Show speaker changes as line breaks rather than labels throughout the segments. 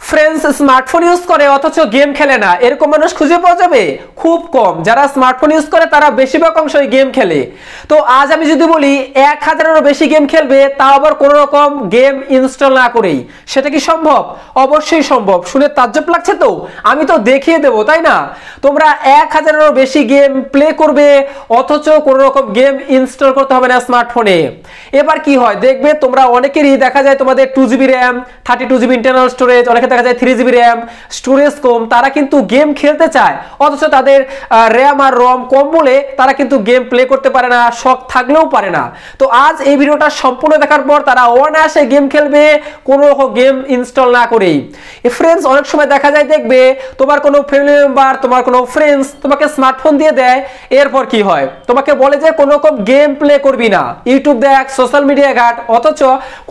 Friends smartphone use করে অথচ game খেলে না এরকম মানুষ খুঁজে পাওয়া যাবে খুব কম। যারা স্মার্টফোন ইউজ করে তারা বেশিরভাগ অংশই গেম খেলে। তো আজ আমি যদি বলি 1000-এরও বেশি গেম খেলবে, তাও আবার কোনো রকম গেম ইনস্টল না করেই, সেটা কি সম্ভব? অবশ্যই সম্ভব। শুনে তাজ্জব লাগছে তো? আমি তো দেখিয়ে দেবো, তাই না? তোমরা 1000-এরও বেশি গেম প্লে করবে অথচ কোনো রকম গেম ইনস্টল করতে হবে না স্মার্টফোনে। এবার কি হয় দেখবে, তোমরা অনেকেরই দেখা যায় তোমাদের 2GB RAM, 32GB internal storage, অনেকে দেখা যায় 3GB র্যাম, স্টোরেজ কম, তারা কিন্তু গেম খেলতে চায় অথচ তাদের র্যাম আর রম কম বলে তারা কিন্তু গেম প্লে করতে পারে না, শখ থাকলেও পারে না। তো আজ এই ভিডিওটা সম্পূর্ণ দেখার পর তারা অনায়াসে গেম খেলবে কোনো গেম ইনস্টল না করেই। ফ্রেন্ডস, অনেক সময় দেখা যায় দেখবে তোমার কোনো ফ্যামিলি মেম্বার, তোমার কোনো ফ্রেন্ডস তোমাকে স্মার্টফোন দিয়ে দেয়, এরপর কি হয় তোমাকে বলে যে কোনো রকম গেম প্লে করবি না, ইউটিউব দেখ, সোশ্যাল মিডিয়া ঘাট, অথচ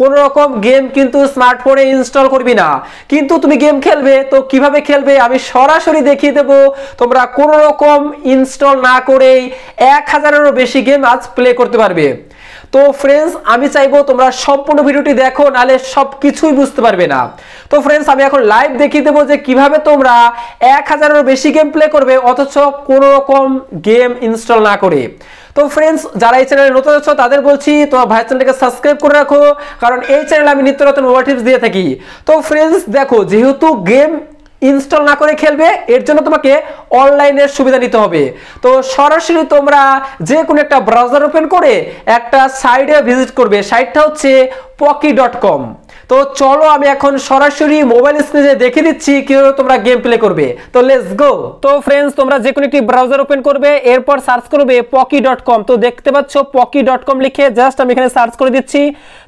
কোনো রকম গেম কিন্তু স্মার্টফোনে ইনস্টল করবি না। কিন্তু তুমি গেম খেলবে, তো কিভাবে খেলবে আমি সরাসরি দেখিয়ে দেব। তোমরা কোনো রকম ইনস্টল না করেই 1000-এরও বেশি গেম আজ প্লে করতে পারবে। তো ফ্রেন্ডস, আমি চাইবো তোমরা সম্পূর্ণ ভিডিওটি দেখো, নাহলে সবকিছুই বুঝতে পারবে না। তো ফ্রেন্ডস, আমি এখন লাইভ দেখিয়ে দেবো যে কিভাবে তোমরা 1000-এরও বেশি গেম প্লে করবে অথচ কোনো রকম গেম ইনস্টল না করে। তো ফ্রেন্ডস, যারা এই চ্যানেলে নতুন আছো তাদের বলছি তোমার ভাই চ্যানেলটাকে সাবস্ক্রাইব করে রাখো, কারণ এই চ্যানেলে আমি নিত্য নতুন মোবাইল টিপস দিয়ে থাকি। তো ফ্রেন্ডস দেখো, যেহেতু গেম ইনস্টল না করে খেলবে, এর জন্য তোমাকে অনলাইনের সুবিধা নিতে হবে। তো সরাসরি তোমরা যে কোনো একটা ব্রাউজার ওপেন করে একটা সাইটে ভিজিট করবে, সাইটটা হচ্ছে poki.com। তো চলো আমি এখন সরাসরি মোবাইল স্ক্রিনে দেখিয়ে দিচ্ছি কিভাবে তোমরা গেম প্লে করবে। তো লেটস গো। তো ফ্রেন্ডস, তোমরা যে কোনো একটি ব্রাউজার ওপেন করবে, এরপর সার্চ করবে poki.com। তো দেখতে পাচ্ছ poki.com লিখে জাস্ট আমি এখানে সার্চ করে দিচ্ছি।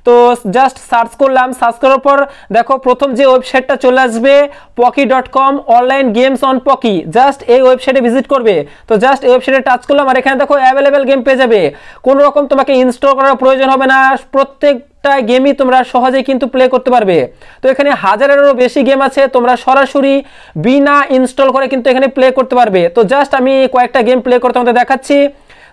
তো জাস্ট সার্চ করলাম, সার্চ করার পর দেখো প্রথম যে ওয়েবসাইটটা চলে আসবে poki.com অনলাইন গেমস অন পকি। জাস্ট এই ওয়েবসাইটে ভিজিট করবে। তো জাস্ট এই ওয়েবসাইটে টাচ করলাম আর এখানে দেখো অ্যাভেলেবেল গেম পেয়ে যাবে। কোনো রকম তোমাকে ইনস্টল করার প্রয়োজন হবে না, প্রত্যেকটা গেমই তোমরা সহজেই কিন্তু প্লে করতে পারবে। তো এখানে 1000-এরও বেশি গেম আছে, তোমরা সরাসরি বিনা ইনস্টল করে কিন্তু এখানে প্লে করতে পারবে। তো জাস্ট আমি কয়েকটা গেম প্লে করতে তোমাদের দেখাচ্ছি।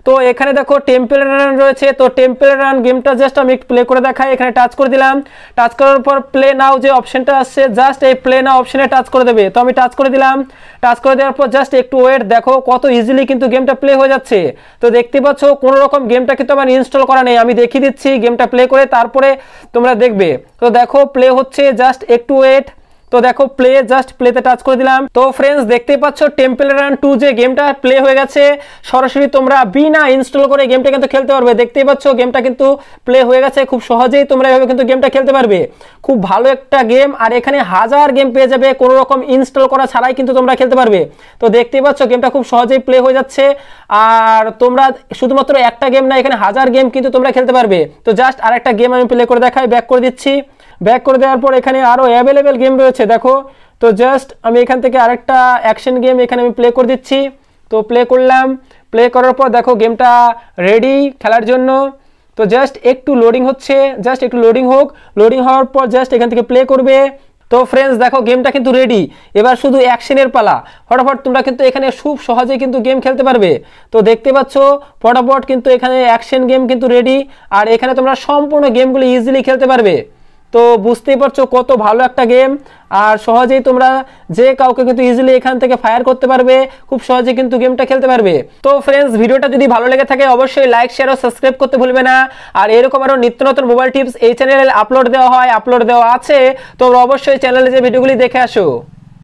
তো এখানে দেখো টেম্পল রান রয়েছে। তো টেম্পল রান গেমটা জাস্ট আমি প্লে করে দেখাই। এখানে টাচ করে দিলাম, টাচ করার পর প্লে নাও যে অপশনটা আসছে, জাস্ট এই প্লে নাও অপশনে টাচ করে দেবে। তো আমি টাচ করে দিলাম, টাচ করে দেওয়ার পর জাস্ট একটু ওয়েট, দেখো কত ইজিলি কিন্তু গেমটা প্লে হয়ে যাচ্ছে। তো দেখতে পাচ্ছ কোনো রকম গেমটা কিন্তু আমার ইনস্টল করা নেই, আমি দেখিয়ে দিচ্ছি গেমটা প্লে করে, তারপরে তোমরা দেখবে। তো দেখো প্লে হচ্ছে, জাস্ট একটু ওয়েট। তো দেখো প্লে, জাস্ট প্লেতে টাচ করে দিলাম। তো ফ্রেন্ডস, দেখতেই পাচ্ছ টেম্পল রান 2 যে গেমটা প্লে হয়ে গেছে। সরাসরি তোমরা বিনা ইনস্টল করে গেমটা কিন্তু খেলতে পারবে। দেখতেই পাচ্ছ গেমটা কিন্তু প্লে হয়ে গেছে। খুব সহজেই তোমরা এভাবে কিন্তু গেমটা খেলতে পারবে। খুব ভালো একটা গেম, আর এখানে 1000 গেম পেয়ে যাবে কোনো রকম ইনস্টল করা ছাড়াই কিন্তু তোমরা খেলতে পারবে। তো দেখতেই পাচ্ছ গেমটা খুব সহজেই প্লে হয়ে যাচ্ছে। আর তোমরা শুধুমাত্র একটা গেম না, এখানে 1000 গেম কিন্তু তোমরা খেলতে পারবে। তো জাস্ট আরেকটা গেম আমি প্লে করে দেখাই, ব্যাক করে দিচ্ছি। ব্যাক করে দেওয়ার পর এখানে আরো অ্যাভেলেবেল গেম রয়েছে দেখো। তো জাস্ট আমি এখান থেকে আরেকটা অ্যাকশন গেম এখানে আমি প্লে করে দিচ্ছি। তো প্লে করলাম, প্লে করার পর দেখো গেমটা রেডি খেলার জন্য। তো জাস্ট একটু লোডিং হচ্ছে, জাস্ট একটু লোডিং হোক। লোডিং হওয়ার পর জাস্ট এখান থেকে প্লে করবে। তো ফ্রেন্ডস দেখো গেমটা কিন্তু রেডি, এবার শুধু অ্যাকশনের পালা। ফটাফট তোমরা কিন্তু এখানে খুব সহজে কিন্তু গেম খেলতে পারবে। তো দেখতে পাচ্ছ ফটাফট কিন্তু এখানে অ্যাকশন গেম কিন্তু রেডি, আর এখানে তোমরা সম্পূর্ণ গেমগুলো ইজিলি খেলতে পারবে। তো বুঝতেই পারছো কত ভালো একটা গেম, আর সহজেই তোমরা যে কাউকে কিন্তু ইজিলি এখান থেকে ফায়ার করতে পারবে, খুব সহজে কিন্তু গেমটা খেলতে পারবে। তো ফ্রেন্ডস, ভিডিওটা যদি ভালো লেগে থাকে অবশ্যই লাইক, শেয়ার ও সাবস্ক্রাইব করতে ভুলবে না। আর এরকম আরো নিত্য নতুন মোবাইল টিপস এই চ্যানেলে আপলোড দেওয়া আছে, তোমরা অবশ্যই চ্যানেলে যে ভিডিওগুলি দেখে আসো।